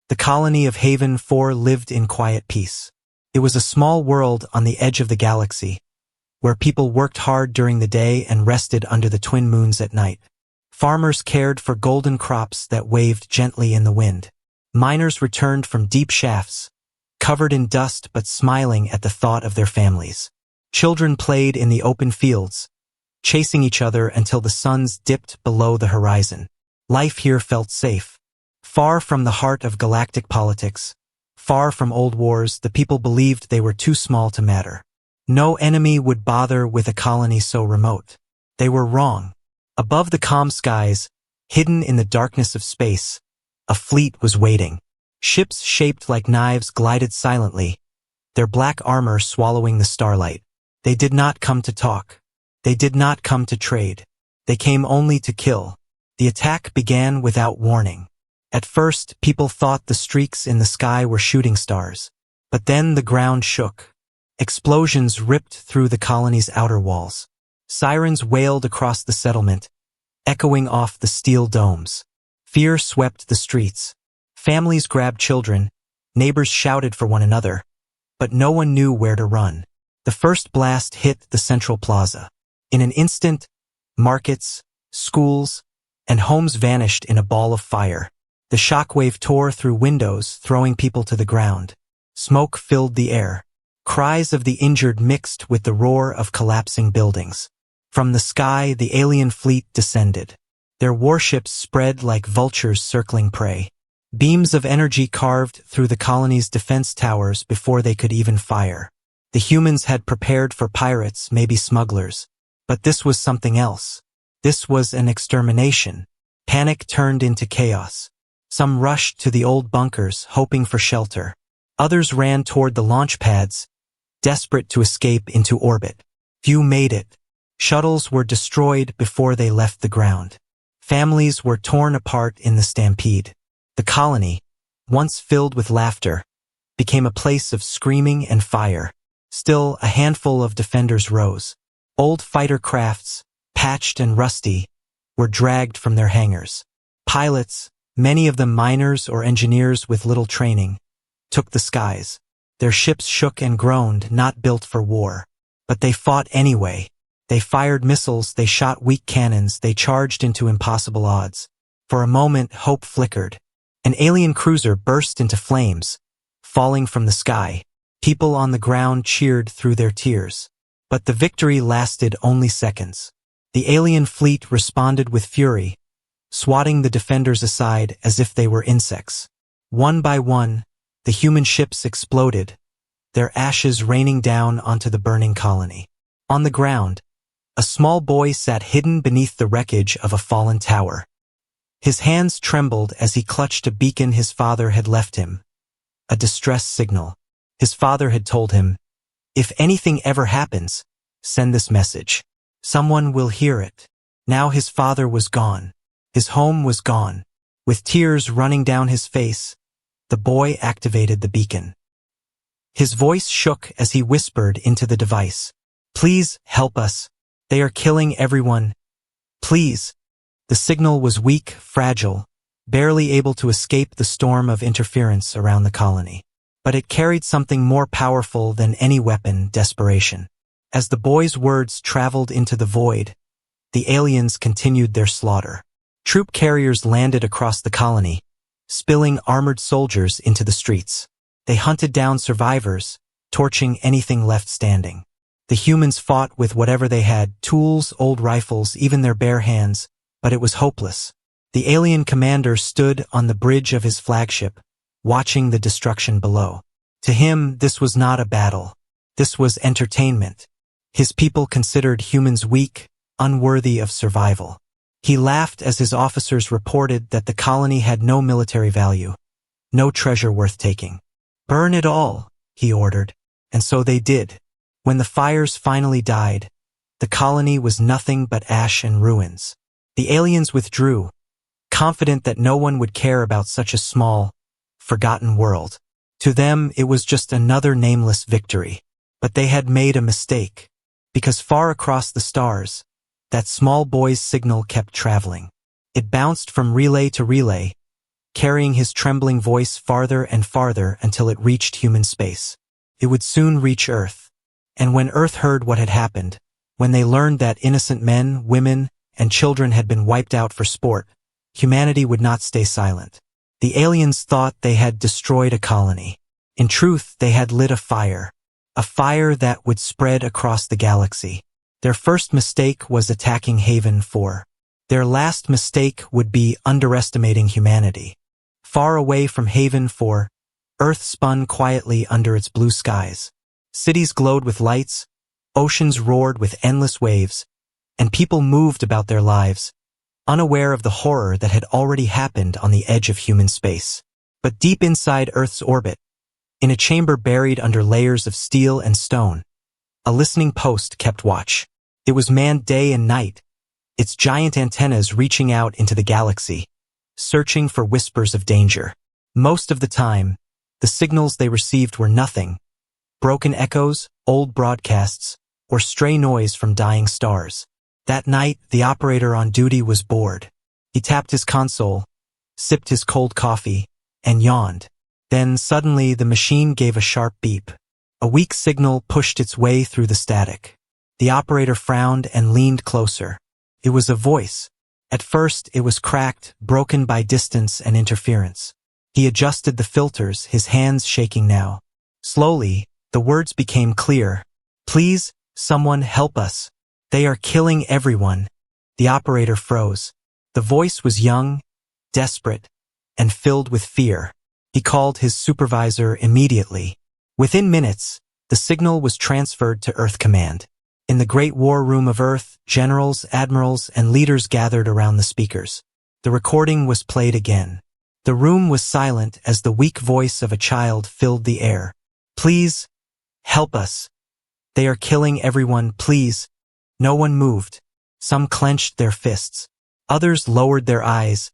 The colony of Haven 4 lived in quiet peace. It was a small world on the edge of the galaxy, where people worked hard during the day and rested under the twin moons at night. Farmers cared for golden crops that waved gently in the wind. Miners returned from deep shafts, covered in dust but smiling at the thought of their families. Children played in the open fields, chasing each other until the suns dipped below the horizon. Life here felt safe. Far from the heart of galactic politics, far from old wars, the people believed they were too small to matter. No enemy would bother with a colony so remote. They were wrong. Above the calm skies, hidden in the darkness of space, a fleet was waiting. Ships shaped like knives glided silently, their black armor swallowing the starlight. They did not come to talk. They did not come to trade. They came only to kill. The attack began without warning. At first, people thought the streaks in the sky were shooting stars. But then the ground shook. Explosions ripped through the colony's outer walls. Sirens wailed across the settlement, echoing off the steel domes. Fear swept the streets. Families grabbed children, neighbors shouted for one another, but no one knew where to run. The first blast hit the central plaza. In an instant, markets, schools, and homes vanished in a ball of fire. The shockwave tore through windows, throwing people to the ground. Smoke filled the air. Cries of the injured mixed with the roar of collapsing buildings. From the sky, the alien fleet descended. Their warships spread like vultures circling prey. Beams of energy carved through the colony's defense towers before they could even fire. The humans had prepared for pirates, maybe smugglers. But this was something else. This was an extermination. Panic turned into chaos. Some rushed to the old bunkers, hoping for shelter. Others ran toward the launch pads, desperate to escape into orbit. Few made it. Shuttles were destroyed before they left the ground. Families were torn apart in the stampede. The colony, once filled with laughter, became a place of screaming and fire. Still, a handful of defenders rose. Old fighter crafts, patched and rusty, were dragged from their hangars. Pilots, many of them miners or engineers with little training, took the skies. Their ships shook and groaned, not built for war. But they fought anyway. They fired missiles, they shot weak cannons, they charged into impossible odds. For a moment, hope flickered. An alien cruiser burst into flames, falling from the sky. People on the ground cheered through their tears. But the victory lasted only seconds. The alien fleet responded with fury, swatting the defenders aside as if they were insects. One by one, the human ships exploded, their ashes raining down onto the burning colony. On the ground, a small boy sat hidden beneath the wreckage of a fallen tower. His hands trembled as he clutched a beacon his father had left him, a distress signal. His father had told him, "If anything ever happens, send this message. Someone will hear it." Now his father was gone. His home was gone. With tears running down his face, the boy activated the beacon. His voice shook as he whispered into the device, "Please help us. They are killing everyone. Please." The signal was weak, fragile, barely able to escape the storm of interference around the colony. But it carried something more powerful than any weapon: desperation. As the boy's words traveled into the void, the aliens continued their slaughter. Troop carriers landed across the colony, spilling armored soldiers into the streets. They hunted down survivors, torching anything left standing. The humans fought with whatever they had: tools, old rifles, even their bare hands, but it was hopeless. The alien commander stood on the bridge of his flagship, watching the destruction below. To him, this was not a battle. This was entertainment. His people considered humans weak, unworthy of survival. He laughed as his officers reported that the colony had no military value, no treasure worth taking. "Burn it all," he ordered, and so they did. When the fires finally died, the colony was nothing but ash and ruins. The aliens withdrew, confident that no one would care about such a small, forgotten world. To them, it was just another nameless victory. But they had made a mistake, because far across the stars, that small boy's signal kept traveling. It bounced from relay to relay, carrying his trembling voice farther and farther until it reached human space. It would soon reach Earth. And when Earth heard what had happened, when they learned that innocent men, women, and children had been wiped out for sport, humanity would not stay silent. The aliens thought they had destroyed a colony. In truth, they had lit a fire that would spread across the galaxy. Their first mistake was attacking Haven 4. Their last mistake would be underestimating humanity. Far away from Haven 4, Earth spun quietly under its blue skies. Cities glowed with lights, oceans roared with endless waves, and people moved about their lives, unaware of the horror that had already happened on the edge of human space. But deep inside Earth's orbit, in a chamber buried under layers of steel and stone, a listening post kept watch. It was manned day and night, its giant antennas reaching out into the galaxy, searching for whispers of danger. Most of the time, the signals they received were nothing: broken echoes, old broadcasts, or stray noise from dying stars. That night, the operator on duty was bored. He tapped his console, sipped his cold coffee, and yawned. Then suddenly the machine gave a sharp beep. A weak signal pushed its way through the static. The operator frowned and leaned closer. It was a voice. At first, it was cracked, broken by distance and interference. He adjusted the filters, his hands shaking now. Slowly, the words became clear. "Please, someone help us. They are killing everyone." The operator froze. The voice was young, desperate, and filled with fear. He called his supervisor immediately. Within minutes, the signal was transferred to Earth Command. In the great war room of Earth, generals, admirals, and leaders gathered around the speakers. The recording was played again. The room was silent as the weak voice of a child filled the air. "Please, help us. They are killing everyone, please." No one moved. Some clenched their fists. Others lowered their eyes,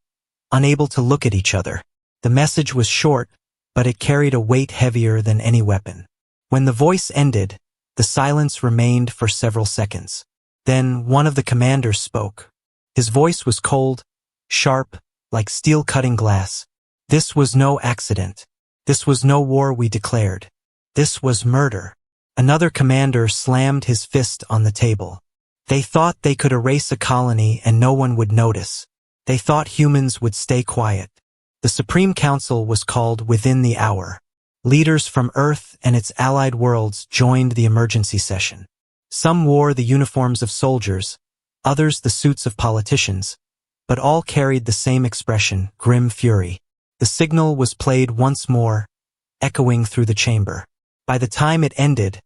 unable to look at each other. The message was short, but it carried a weight heavier than any weapon. When the voice ended, the silence remained for several seconds. Then one of the commanders spoke. His voice was cold, sharp, like steel cutting glass. "This was no accident. This was no war we declared. This was murder." Another commander slammed his fist on the table. They thought they could erase a colony and no one would notice. They thought humans would stay quiet. The Supreme Council was called within the hour. Leaders from Earth and its allied worlds joined the emergency session. Some wore the uniforms of soldiers, others the suits of politicians, but all carried the same expression, grim fury. The signal was played once more, echoing through the chamber. By the time it ended,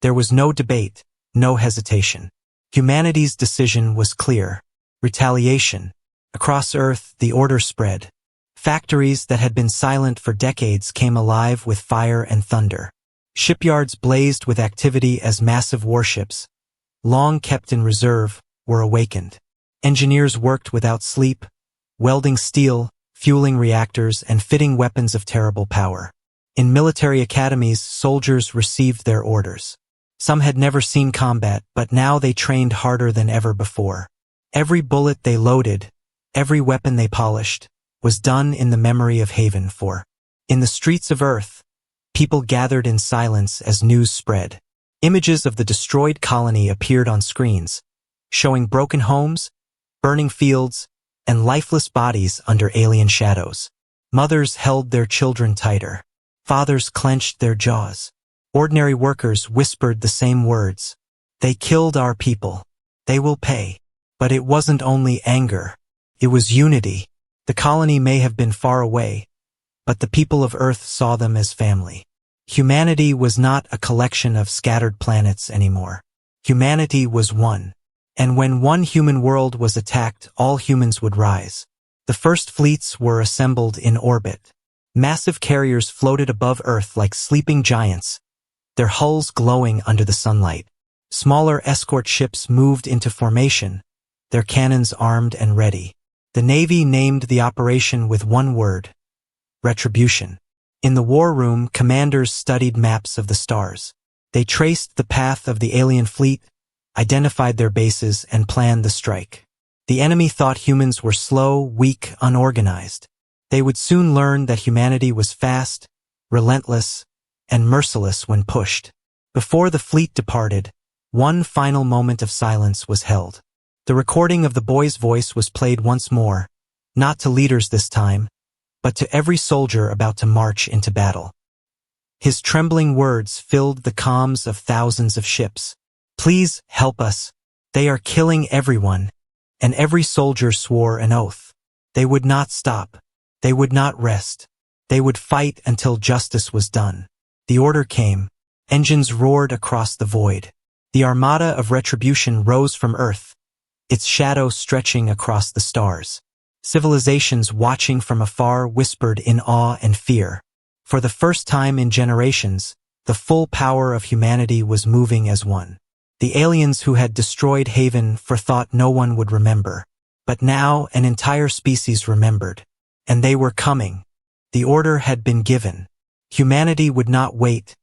there was no debate, no hesitation. Humanity's decision was clear. Retaliation. Across Earth, the order spread. Factories that had been silent for decades came alive with fire and thunder. Shipyards blazed with activity as massive warships, long kept in reserve, were awakened. Engineers worked without sleep, welding steel, fueling reactors, and fitting weapons of terrible power. In military academies, soldiers received their orders. Some had never seen combat, but now they trained harder than ever before. Every bullet they loaded, every weapon they polished, was done in the memory of Haven 4. In the streets of Earth, people gathered in silence as news spread. Images of the destroyed colony appeared on screens, showing broken homes, burning fields, and lifeless bodies under alien shadows. Mothers held their children tighter. Fathers clenched their jaws. Ordinary workers whispered the same words. "They killed our people. They will pay." But it wasn't only anger. It was unity. The colony may have been far away, but the people of Earth saw them as family. Humanity was not a collection of scattered planets anymore. Humanity was one. And when one human world was attacked, all humans would rise. The first fleets were assembled in orbit. Massive carriers floated above Earth like sleeping giants, their hulls glowing under the sunlight. Smaller escort ships moved into formation, their cannons armed and ready. The Navy named the operation with one word: retribution. In the war room, commanders studied maps of the stars. They traced the path of the alien fleet, identified their bases, and planned the strike. The enemy thought humans were slow, weak, unorganized. They would soon learn that humanity was fast, relentless, and merciless when pushed. Before the fleet departed, one final moment of silence was held. The recording of the boy's voice was played once more, not to leaders this time, but to every soldier about to march into battle. His trembling words filled the comms of thousands of ships. "Please help us. They are killing everyone." And every soldier swore an oath. They would not stop. They would not rest. They would fight until justice was done. The order came. Engines roared across the void. The Armada of Retribution rose from Earth, its shadow stretching across the stars. Civilizations watching from afar whispered in awe and fear. For the first time in generations, the full power of humanity was moving as one. The aliens who had destroyed Haven thought no one would remember. But now an entire species remembered. And they were coming. The order had been given. Humanity would not wait,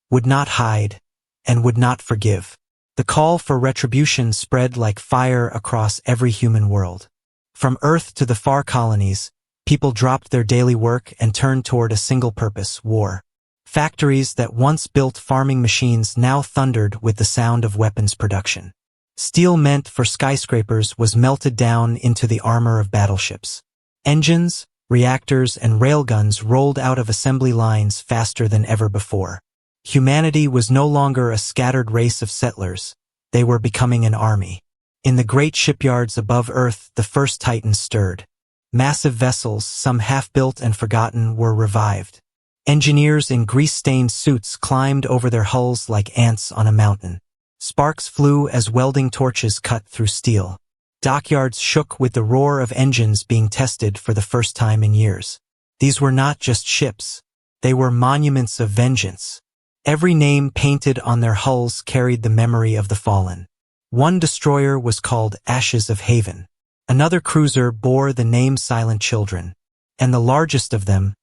would not hide, and would not forgive. The call for retribution spread like fire across every human world. From Earth to the far colonies, people dropped their daily work and turned toward a single purpose: war. Factories that once built farming machines now thundered with the sound of weapons production. Steel meant for skyscrapers was melted down into the armor of battleships. Engines, reactors, and railguns rolled out of assembly lines faster than ever before. Humanity was no longer a scattered race of settlers. They were becoming an army. In the great shipyards above Earth, the first Titans stirred. Massive vessels, some half-built and forgotten, were revived. Engineers in grease-stained suits climbed over their hulls like ants on a mountain. Sparks flew as welding torches cut through steel. Dockyards shook with the roar of engines being tested for the first time in years. These were not just ships. They were monuments of vengeance. Every name painted on their hulls carried the memory of the fallen. One destroyer was called Ashes of Haven. Another cruiser bore the name Silent Children. And the largest of them,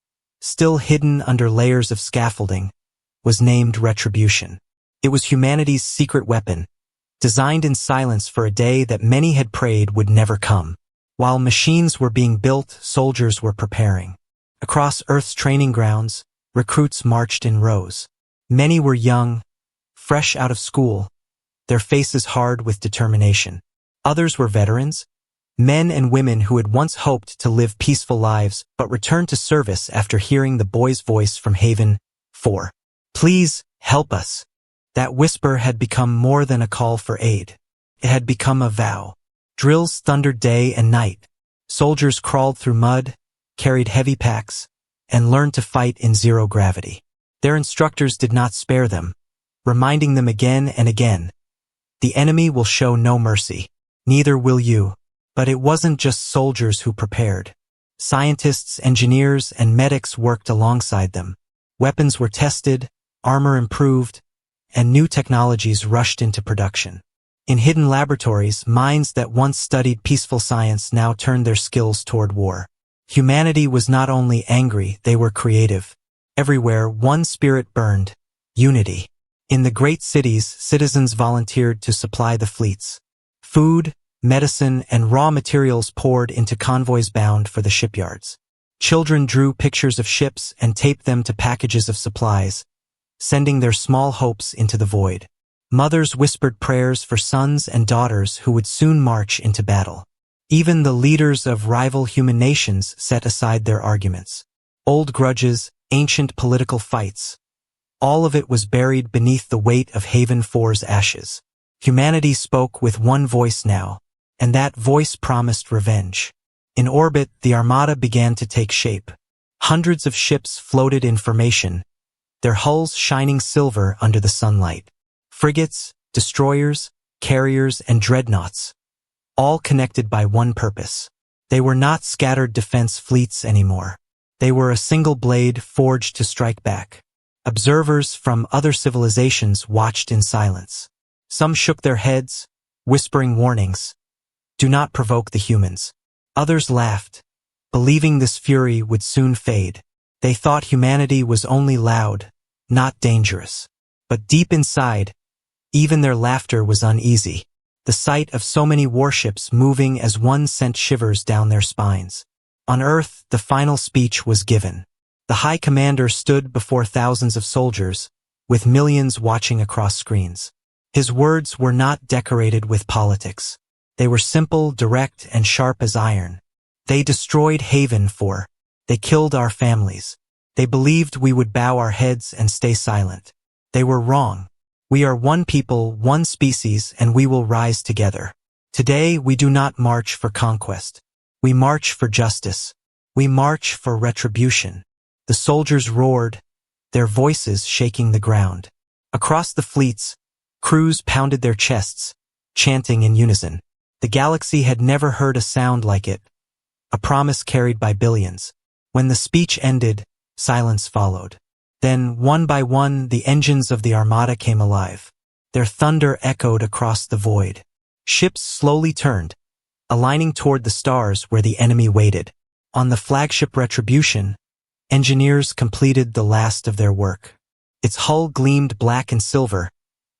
still hidden under layers of scaffolding, was named Retribution. It was humanity's secret weapon, designed in silence for a day that many had prayed would never come. While machines were being built, soldiers were preparing. Across Earth's training grounds, recruits marched in rows. Many were young, fresh out of school, their faces hard with determination. Others were veterans, men and women who had once hoped to live peaceful lives but returned to service after hearing the boy's voice from Haven 4. "Please, help us." That whisper had become more than a call for aid. It had become a vow. Drills thundered day and night. Soldiers crawled through mud, carried heavy packs, and learned to fight in zero gravity. Their instructors did not spare them, reminding them again and again, "The enemy will show no mercy. Neither will you." But it wasn't just soldiers who prepared. Scientists, engineers, and medics worked alongside them. Weapons were tested, armor improved, and new technologies rushed into production. In hidden laboratories, minds that once studied peaceful science now turned their skills toward war. Humanity was not only angry, they were creative. Everywhere, one spirit burned: unity. In the great cities, citizens volunteered to supply the fleets. Food, medicine, and raw materials poured into convoys bound for the shipyards. Children drew pictures of ships and taped them to packages of supplies, sending their small hopes into the void. Mothers whispered prayers for sons and daughters who would soon march into battle. Even the leaders of rival human nations set aside their arguments. Old grudges, ancient political fights. All of it was buried beneath the weight of Haven 4's ashes. Humanity spoke with one voice now, and that voice promised revenge. In orbit, the Armada began to take shape. Hundreds of ships floated in formation, their hulls shining silver under the sunlight. Frigates, destroyers, carriers, and dreadnoughts, all connected by one purpose. They were not scattered defense fleets anymore. They were a single blade forged to strike back. Observers from other civilizations watched in silence. Some shook their heads, whispering warnings. "Do not provoke the humans." Others laughed, believing this fury would soon fade. They thought humanity was only loud, not dangerous. But deep inside, even their laughter was uneasy. The sight of so many warships moving as one sent shivers down their spines. On Earth, the final speech was given. The High Commander stood before thousands of soldiers, with millions watching across screens. His words were not decorated with politics. They were simple, direct, and sharp as iron. They destroyed Haven 4. They killed our families. They believed we would bow our heads and stay silent. They were wrong. We are one people, one species, and we will rise together. Today, we do not march for conquest. We march for justice. We march for retribution. The soldiers roared, their voices shaking the ground. Across the fleets, crews pounded their chests, chanting in unison. The galaxy had never heard a sound like it, a promise carried by billions. When the speech ended, silence followed. Then, one by one, the engines of the Armada came alive. Their thunder echoed across the void. Ships slowly turned, aligning toward the stars where the enemy waited. On the flagship Retribution, engineers completed the last of their work. Its hull gleamed black and silver,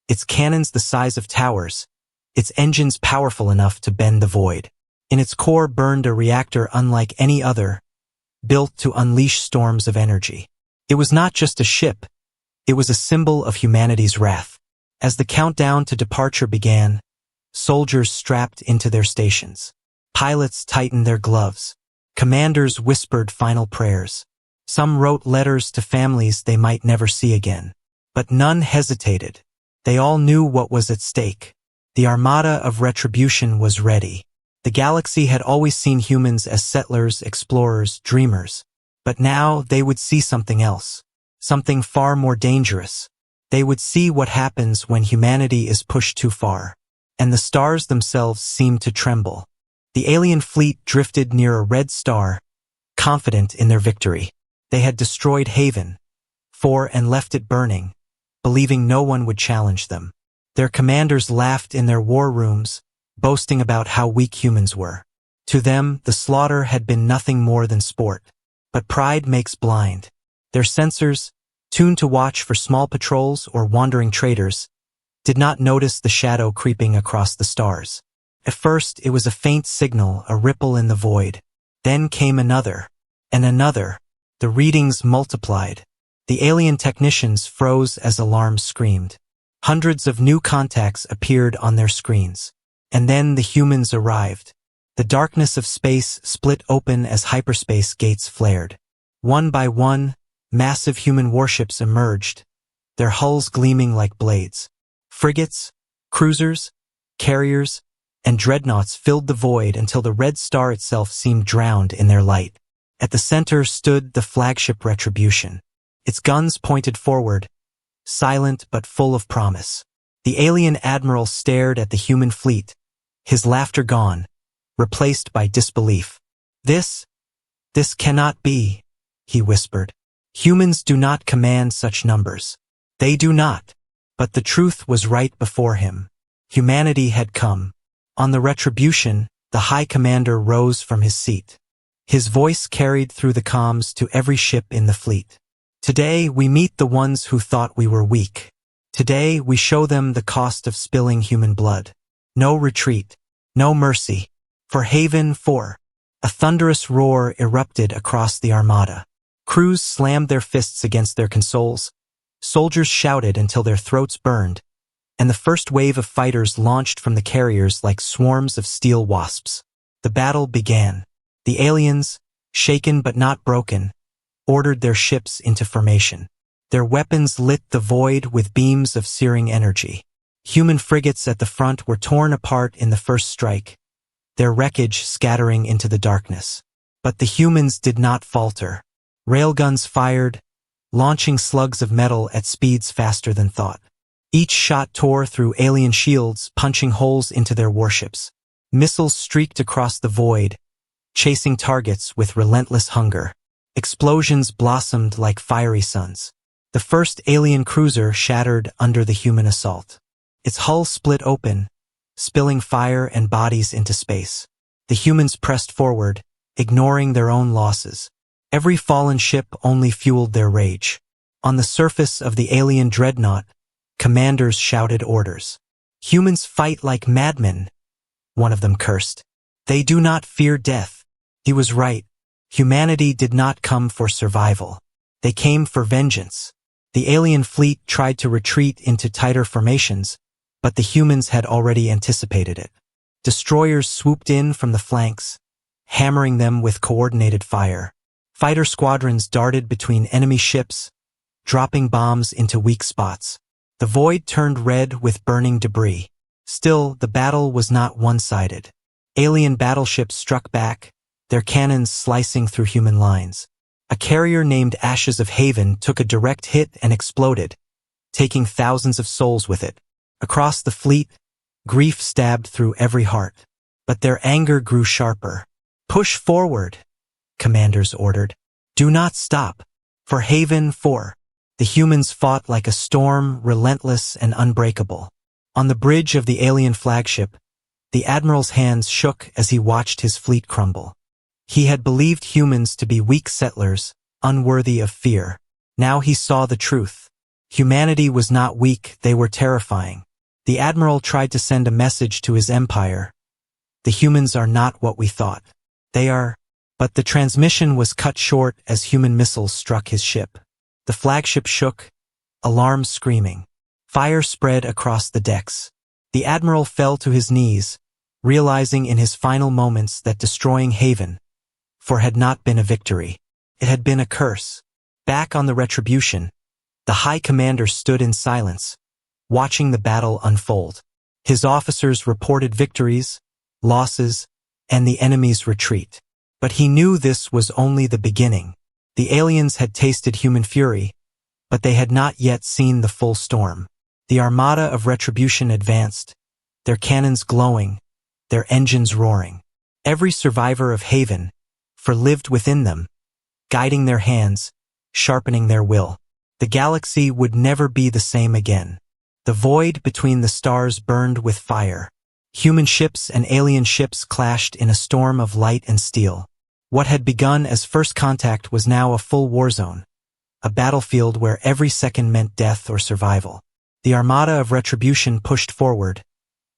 its cannons the size of towers, its engines powerful enough to bend the void. In its core burned a reactor unlike any other, built to unleash storms of energy. It was not just a ship, it was a symbol of humanity's wrath. As the countdown to departure began, soldiers strapped into their stations. Pilots tightened their gloves. Commanders whispered final prayers. Some wrote letters to families they might never see again. But none hesitated. They all knew what was at stake. The Armada of Retribution was ready. The galaxy had always seen humans as settlers, explorers, dreamers. But now they would see something else. Something far more dangerous. They would see what happens when humanity is pushed too far. And the stars themselves seemed to tremble. The alien fleet drifted near a red star, confident in their victory. They had destroyed Haven 4 and left it burning, believing no one would challenge them. Their commanders laughed in their war rooms, boasting about how weak humans were. To them, the slaughter had been nothing more than sport. But pride makes blind. Their sensors, tuned to watch for small patrols or wandering traders, did not notice the shadow creeping across the stars. At first, it was a faint signal, a ripple in the void. Then came another, and another. The readings multiplied. The alien technicians froze as alarms screamed. Hundreds of new contacts appeared on their screens. And then the humans arrived. The darkness of space split open as hyperspace gates flared. One by one, massive human warships emerged, their hulls gleaming like blades. Frigates, cruisers, carriers, and dreadnoughts filled the void until the red star itself seemed drowned in their light. At the center stood the flagship Retribution. Its guns pointed forward, silent but full of promise. The alien admiral stared at the human fleet, his laughter gone, replaced by disbelief. This cannot be, he whispered. Humans do not command such numbers. They do not. But the truth was right before him. Humanity had come. On the Retribution, the High Commander rose from his seat. His voice carried through the comms to every ship in the fleet. Today, we meet the ones who thought we were weak. Today, we show them the cost of spilling human blood. No retreat. No mercy. For Haven 4, a thunderous roar erupted across the Armada. Crews slammed their fists against their consoles. Soldiers shouted until their throats burned, and the first wave of fighters launched from the carriers like swarms of steel wasps. The battle began. The aliens, shaken but not broken, ordered their ships into formation. Their weapons lit the void with beams of searing energy. Human frigates at the front were torn apart in the first strike, their wreckage scattering into the darkness. But the humans did not falter. Railguns fired, launching slugs of metal at speeds faster than thought. Each shot tore through alien shields, punching holes into their warships. Missiles streaked across the void, chasing targets with relentless hunger. Explosions blossomed like fiery suns. The first alien cruiser shattered under the human assault. Its hull split open, spilling fire and bodies into space. The humans pressed forward, ignoring their own losses. Every fallen ship only fueled their rage. On the surface of the alien dreadnought, commanders shouted orders. Humans fight like madmen, one of them cursed. They do not fear death. He was right. Humanity did not come for survival. They came for vengeance. The alien fleet tried to retreat into tighter formations, but the humans had already anticipated it. Destroyers swooped in from the flanks, hammering them with coordinated fire. Fighter squadrons darted between enemy ships, dropping bombs into weak spots. The void turned red with burning debris. Still, the battle was not one-sided. Alien battleships struck back, their cannons slicing through human lines. A carrier named Ashes of Haven took a direct hit and exploded, taking thousands of souls with it. Across the fleet, grief stabbed through every heart. But their anger grew sharper. "Push forward," commanders ordered. "Do not stop. For Haven 4. The humans fought like a storm, relentless and unbreakable. On the bridge of the alien flagship, the admiral's hands shook as he watched his fleet crumble. He had believed humans to be weak settlers, unworthy of fear. Now he saw the truth. Humanity was not weak, they were terrifying. The admiral tried to send a message to his empire. The humans are not what we thought. They are. But the transmission was cut short as human missiles struck his ship. The flagship shook, alarms screaming. Fire spread across the decks. The admiral fell to his knees, realizing in his final moments that destroying Haven 4 had not been a victory. It had been a curse. Back on the Retribution, the High Commander stood in silence, watching the battle unfold. His officers reported victories, losses, and the enemy's retreat. But he knew this was only the beginning. The aliens had tasted human fury, but they had not yet seen the full storm. The Armada of Retribution advanced, their cannons glowing, their engines roaring. Every survivor of Haven 4 lived within them, guiding their hands, sharpening their will. The galaxy would never be the same again. The void between the stars burned with fire. Human ships and alien ships clashed in a storm of light and steel. What had begun as first contact was now a full war zone, a battlefield where every second meant death or survival. The Armada of Retribution pushed forward,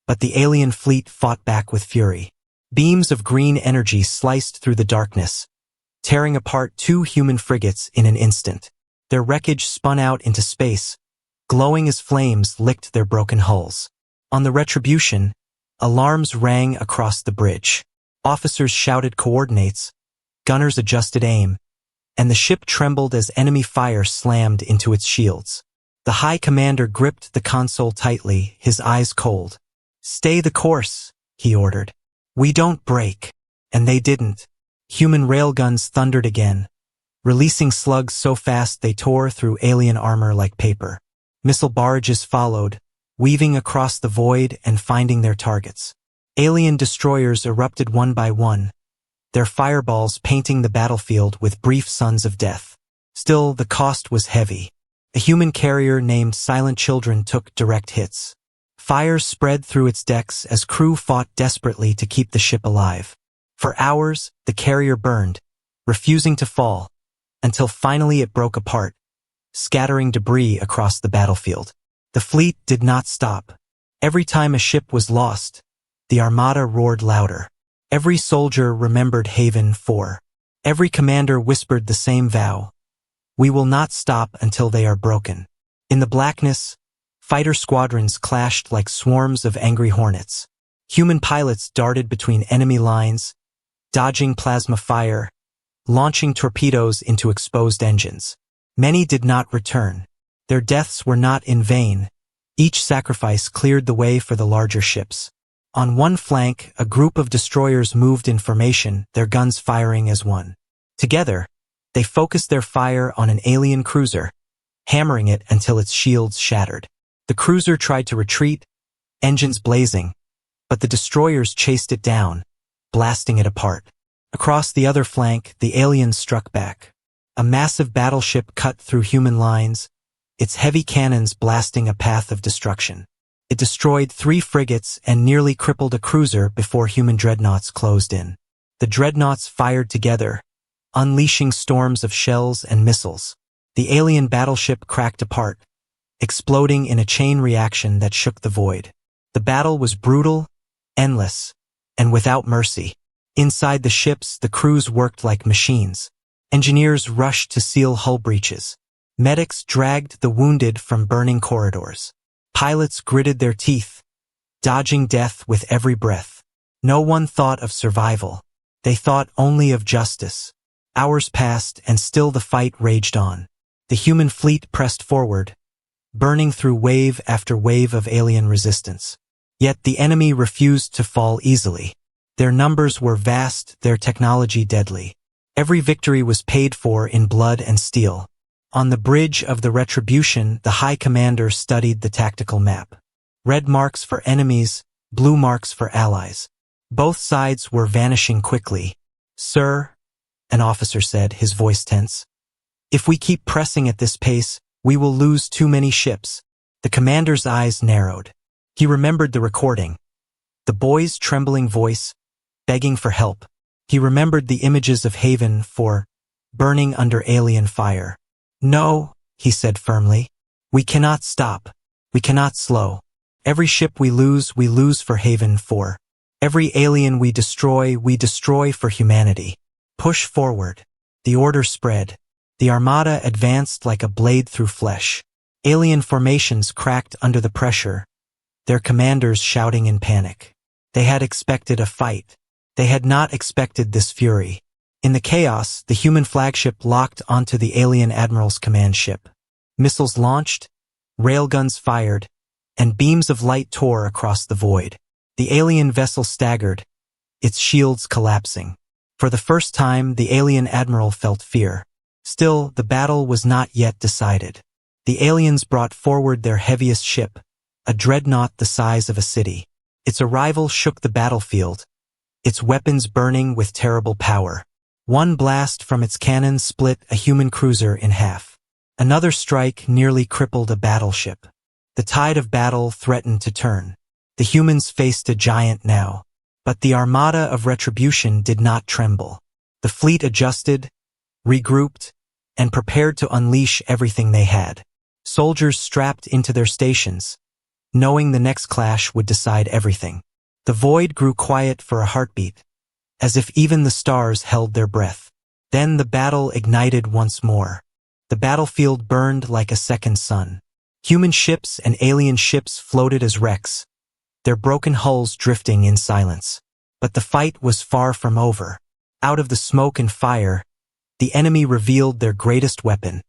but the alien fleet fought back with fury. Beams of green energy sliced through the darkness, tearing apart 2 human frigates in an instant. Their wreckage spun out into space, glowing as flames licked their broken hulls. On the Retribution, alarms rang across the bridge. Officers shouted coordinates, gunners adjusted aim, and the ship trembled as enemy fire slammed into its shields. The High Commander gripped the console tightly, his eyes cold. "Stay the course," he ordered. "We don't break." And they didn't. Human railguns thundered again, releasing slugs so fast they tore through alien armor like paper. Missile barrages followed, weaving across the void and finding their targets. Alien destroyers erupted one by one, their fireballs painting the battlefield with brief suns of death. Still, the cost was heavy. A human carrier named Silent Children took direct hits. Fire spread through its decks as crew fought desperately to keep the ship alive. For hours, the carrier burned, refusing to fall, until finally it broke apart, scattering debris across the battlefield. The fleet did not stop. Every time a ship was lost, the Armada roared louder. Every soldier remembered Haven 4. Every commander whispered the same vow: "We will not stop until they are broken." In the blackness, fighter squadrons clashed like swarms of angry hornets. Human pilots darted between enemy lines, dodging plasma fire, launching torpedoes into exposed engines. Many did not return. Their deaths were not in vain. Each sacrifice cleared the way for the larger ships. On one flank, a group of destroyers moved in formation, their guns firing as one. Together, they focused their fire on an alien cruiser, hammering it until its shields shattered. The cruiser tried to retreat, engines blazing, but the destroyers chased it down, blasting it apart. Across the other flank, the aliens struck back. A massive battleship cut through human lines, its heavy cannons blasting a path of destruction. It destroyed 3 frigates and nearly crippled a cruiser before human dreadnoughts closed in. The dreadnoughts fired together, unleashing storms of shells and missiles. The alien battleship cracked apart, exploding in a chain reaction that shook the void. The battle was brutal, endless, and without mercy. Inside the ships, the crews worked like machines. Engineers rushed to seal hull breaches. Medics dragged the wounded from burning corridors. Pilots gritted their teeth, dodging death with every breath. No one thought of survival. They thought only of justice. Hours passed, and still the fight raged on. The human fleet pressed forward, burning through wave after wave of alien resistance. Yet the enemy refused to fall easily. Their numbers were vast, their technology deadly. Every victory was paid for in blood and steel. On the bridge of the Retribution, the High Commander studied the tactical map. Red marks for enemies, blue marks for allies. Both sides were vanishing quickly. "Sir," an officer said, his voice tense, "if we keep pressing at this pace, we will lose too many ships." The commander's eyes narrowed. He remembered the recording. The boy's trembling voice, begging for help. He remembered the images of Haven for burning under alien fire. "No," he said firmly. "We cannot stop. We cannot slow. Every ship we lose for Haven for. Every alien we destroy for humanity. Push forward." The order spread. The Armada advanced like a blade through flesh. Alien formations cracked under the pressure, their commanders shouting in panic. They had expected a fight. They had not expected this fury. In the chaos, the human flagship locked onto the alien admiral's command ship. Missiles launched, railguns fired, and beams of light tore across the void. The alien vessel staggered, its shields collapsing. For the first time, the alien admiral felt fear. Still, the battle was not yet decided. The aliens brought forward their heaviest ship, a dreadnought the size of a city. Its arrival shook the battlefield, its weapons burning with terrible power. One blast from its cannons split a human cruiser in half. Another strike nearly crippled a battleship. The tide of battle threatened to turn. The humans faced a giant now. But the Armada of Retribution did not tremble. The fleet adjusted, regrouped, and prepared to unleash everything they had. Soldiers strapped into their stations, knowing the next clash would decide everything. The void grew quiet for a heartbeat, as if even the stars held their breath. Then the battle ignited once more. The battlefield burned like a second sun. Human ships and alien ships floated as wrecks, their broken hulls drifting in silence. But the fight was far from over. Out of the smoke and fire, the enemy revealed their greatest weapon,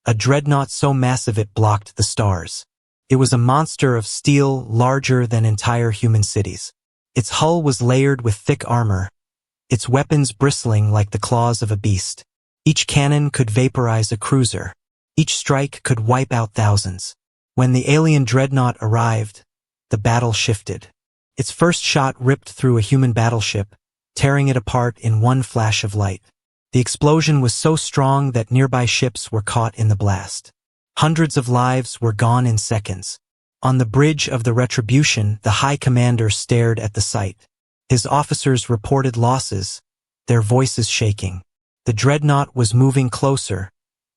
a dreadnought so massive it blocked the stars. It was a monster of steel larger than entire human cities. Its hull was layered with thick armor, its weapons bristling like the claws of a beast. Each cannon could vaporize a cruiser. Each strike could wipe out thousands. When the alien dreadnought arrived, the battle shifted. Its first shot ripped through a human battleship, tearing it apart in one flash of light. The explosion was so strong that nearby ships were caught in the blast. Hundreds of lives were gone in seconds. On the bridge of the Retribution, the High Commander stared at the sight. His officers reported losses, their voices shaking. The dreadnought was moving closer,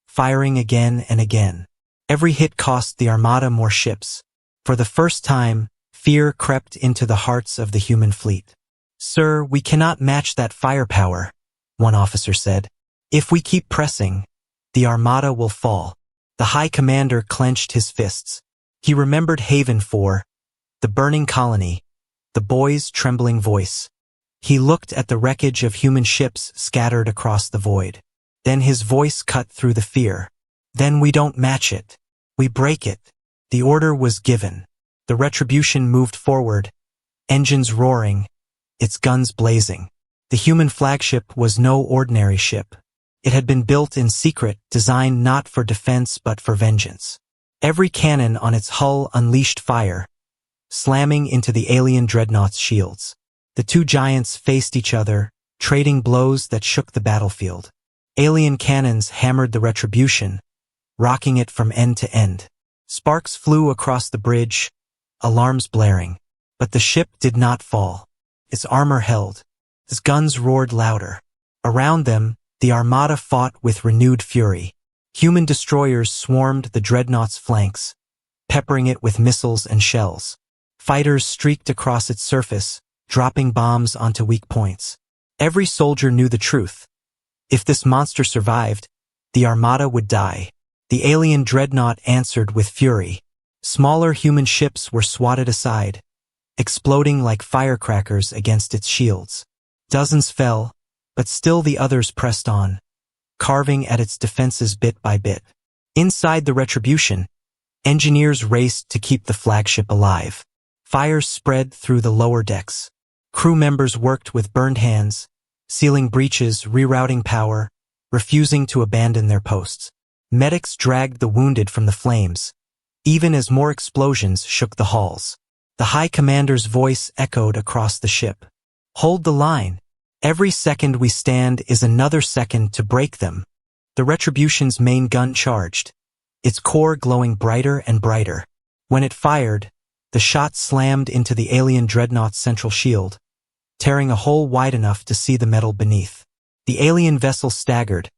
firing again and again. Every hit cost the Armada more ships. For the first time, fear crept into the hearts of the human fleet. "Sir, we cannot match that firepower," one officer said. "If we keep pressing, the Armada will fall." The High Commander clenched his fists. He remembered Haven 4, the burning colony, the boy's trembling voice. He looked at the wreckage of human ships scattered across the void. Then his voice cut through the fear. "Then we don't match it. We break it." The order was given. The Retribution moved forward, engines roaring, its guns blazing. The human flagship was no ordinary ship. It had been built in secret, designed not for defense but for vengeance. Every cannon on its hull unleashed fire, slamming into the alien dreadnought's shields. The two giants faced each other, trading blows that shook the battlefield. Alien cannons hammered the Retribution, rocking it from end to end. Sparks flew across the bridge, alarms blaring. But the ship did not fall. Its armor held. Its guns roared louder. Around them, the Armada fought with renewed fury. Human destroyers swarmed the dreadnought's flanks, peppering it with missiles and shells. Fighters streaked across its surface, dropping bombs onto weak points. Every soldier knew the truth. If this monster survived, the Armada would die. The alien dreadnought answered with fury. Smaller human ships were swatted aside, exploding like firecrackers against its shields. Dozens fell, but still the others pressed on, carving at its defenses bit by bit. Inside the Retribution, engineers raced to keep the flagship alive. Fires spread through the lower decks. Crew members worked with burned hands, sealing breaches, rerouting power, refusing to abandon their posts. Medics dragged the wounded from the flames, even as more explosions shook the halls. The High Commander's voice echoed across the ship. "Hold the line. Every second we stand is another second to break them." The Retribution's main gun charged, its core glowing brighter and brighter. When it fired, the shot slammed into the alien dreadnought's central shield, tearing a hole wide enough to see the metal beneath. The alien vessel staggered,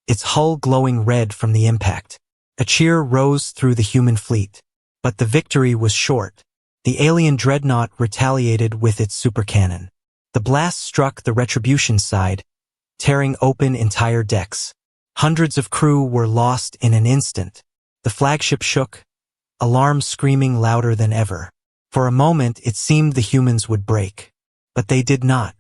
its hull glowing red from the impact. A cheer rose through the human fleet. But the victory was short. The alien dreadnought retaliated with its supercannon. The blast struck the Retribution's side, tearing open entire decks. Hundreds of crew were lost in an instant. The flagship shook, alarms screaming louder than ever. For a moment it seemed the humans would break. But they did not.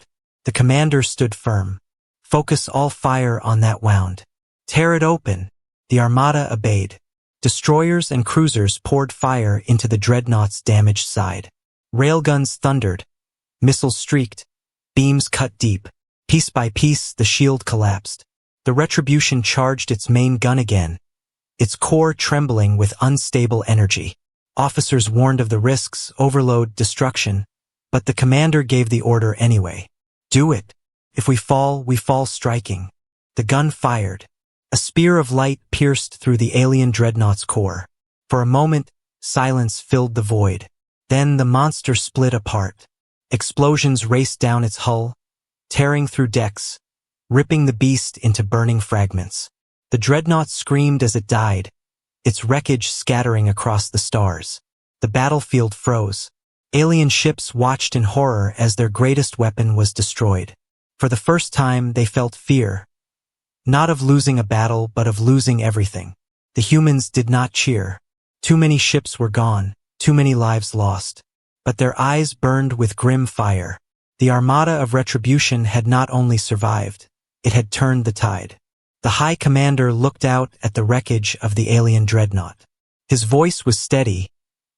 The commander stood firm. "Focus all fire on that wound. Tear it open." The Armada obeyed. Destroyers and cruisers poured fire into the dreadnought's damaged side. Railguns thundered. Missiles streaked. Beams cut deep. Piece by piece, the shield collapsed. The Retribution charged its main gun again, its core trembling with unstable energy. Officers warned of the risks, overload, destruction, but the commander gave the order anyway. "Do it. If we fall striking." The gun fired. A spear of light pierced through the alien dreadnought's core. For a moment, silence filled the void. Then the monster split apart. Explosions raced down its hull, tearing through decks, ripping the beast into burning fragments. The dreadnought screamed as it died, its wreckage scattering across the stars. The battlefield froze. Alien ships watched in horror as their greatest weapon was destroyed. For the first time, they felt fear. Not of losing a battle, but of losing everything. The humans did not cheer. Too many ships were gone, too many lives lost. But their eyes burned with grim fire. The Armada of Retribution had not only survived, it had turned the tide. The High Commander looked out at the wreckage of the alien dreadnought. His voice was steady,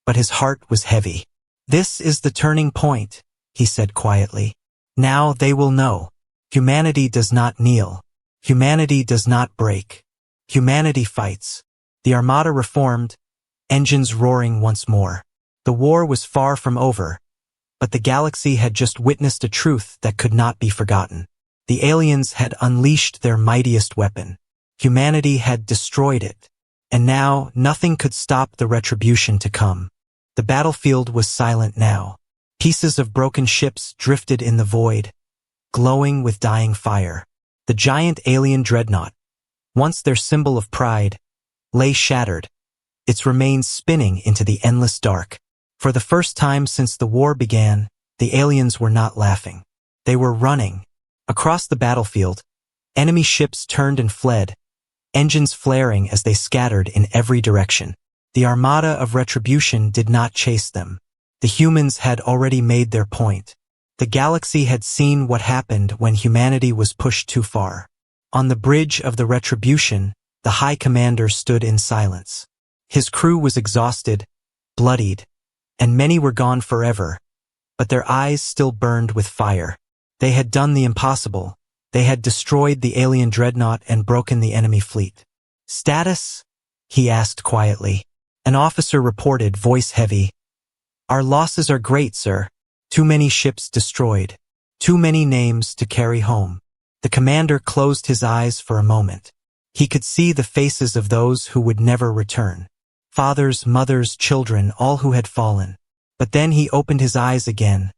but his heart was heavy. "This is the turning point," he said quietly. "Now they will know. Humanity does not kneel. Humanity does not break. Humanity fights." The Armada reformed, engines roaring once more. The war was far from over, but the galaxy had just witnessed a truth that could not be forgotten. The aliens had unleashed their mightiest weapon. Humanity had destroyed it. And now, nothing could stop the retribution to come. The battlefield was silent now. Pieces of broken ships drifted in the void, glowing with dying fire. The giant alien dreadnought, once their symbol of pride, lay shattered, its remains spinning into the endless dark. For the first time since the war began, the aliens were not laughing. They were running. Across the battlefield, enemy ships turned and fled, engines flaring as they scattered in every direction. The Armada of Retribution did not chase them. The humans had already made their point. The galaxy had seen what happened when humanity was pushed too far. On the bridge of the Retribution, the High Commander stood in silence. His crew was exhausted, bloodied, and many were gone forever, but their eyes still burned with fire. They had done the impossible. They had destroyed the alien dreadnought and broken the enemy fleet. "Status?" he asked quietly. An officer reported, voice heavy. "Our losses are great, sir. Too many ships destroyed. Too many names to carry home." The commander closed his eyes for a moment. He could see the faces of those who would never return. Fathers, mothers, children, all who had fallen. But then he opened his eyes again,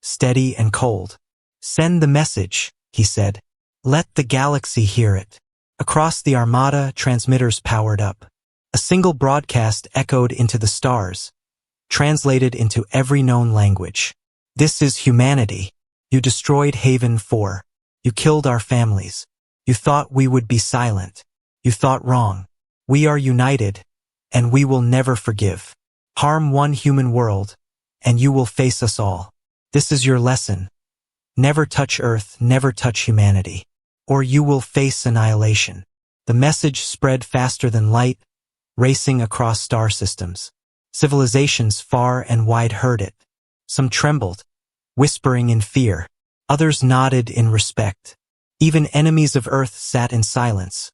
steady and cold. "Send the message," he said. "Let the galaxy hear it." Across the Armada, transmitters powered up. A single broadcast echoed into the stars, translated into every known language. "This is humanity. You destroyed Haven 4. You killed our families. You thought we would be silent. You thought wrong. We are united, and we will never forgive. Harm one human world, and you will face us all. This is your lesson. Never touch Earth, never touch humanity, or you will face annihilation. The message spread faster than light, racing across star systems. Civilizations far and wide heard it. Some trembled, whispering in fear. Others nodded in respect. Even enemies of Earth sat in silence,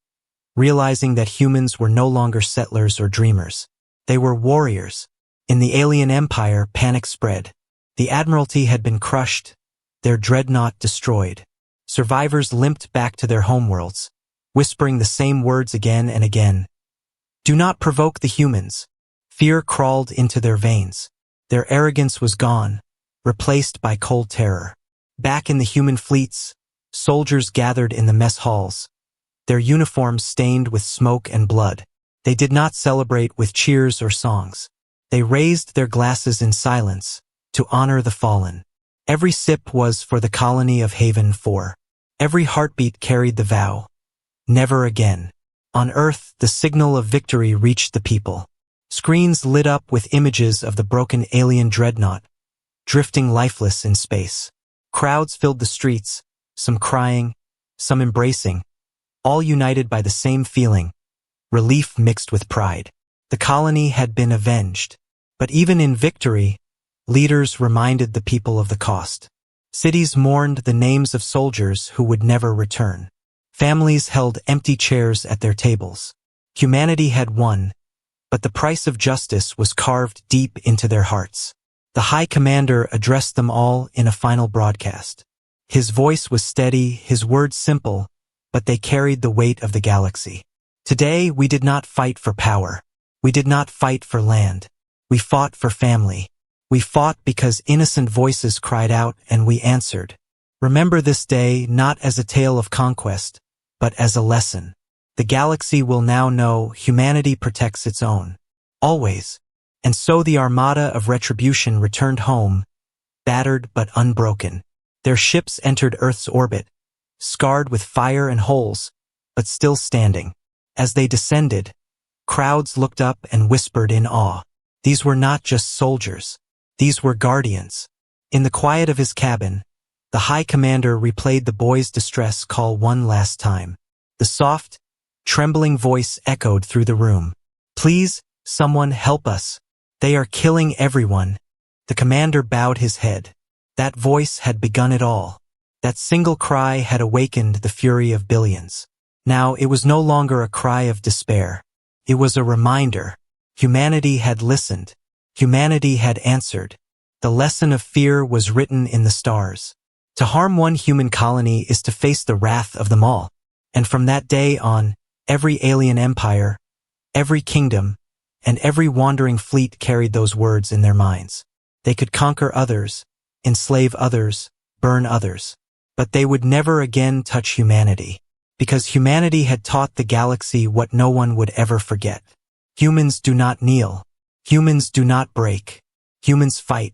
realizing that humans were no longer settlers or dreamers. They were warriors. In the alien empire, panic spread. The Admiralty had been crushed, their dreadnought destroyed. Survivors limped back to their homeworlds, whispering the same words again and again. Do not provoke the humans. Fear crawled into their veins. Their arrogance was gone, replaced by cold terror. Back in the human fleets, soldiers gathered in the mess halls, their uniforms stained with smoke and blood. They did not celebrate with cheers or songs. They raised their glasses in silence, to honor the fallen. Every sip was for the colony of Haven 4. Every heartbeat carried the vow. Never again. On Earth, the signal of victory reached the people. Screens lit up with images of the broken alien dreadnought, drifting lifeless in space. Crowds filled the streets, some crying, some embracing, all united by the same feeling, relief mixed with pride. The colony had been avenged. But even in victory, leaders reminded the people of the cost. Cities mourned the names of soldiers who would never return. Families held empty chairs at their tables. Humanity had won, but the price of justice was carved deep into their hearts. The High Commander addressed them all in a final broadcast. His voice was steady, his words simple, but they carried the weight of the galaxy. Today, we did not fight for power. We did not fight for land. We fought for family. We fought because innocent voices cried out and we answered. Remember this day not as a tale of conquest, but as a lesson. The galaxy will now know humanity protects its own. Always. And so the Armada of Retribution returned home, battered but unbroken. Their ships entered Earth's orbit, scarred with fire and holes, but still standing. As they descended, crowds looked up and whispered in awe. These were not just soldiers. These were guardians. In the quiet of his cabin, the High Commander replayed the boy's distress call one last time. The soft, trembling voice echoed through the room. Please, someone help us. They are killing everyone. The commander bowed his head. That voice had begun it all. That single cry had awakened the fury of billions. Now it was no longer a cry of despair. It was a reminder. Humanity had listened. Humanity had answered. The lesson of fear was written in the stars. To harm one human colony is to face the wrath of them all. And from that day on, every alien empire, every kingdom, and every wandering fleet carried those words in their minds. They could conquer others, enslave others, burn others. But they would never again touch humanity. Because humanity had taught the galaxy what no one would ever forget. Humans do not kneel. Humans do not break. Humans fight.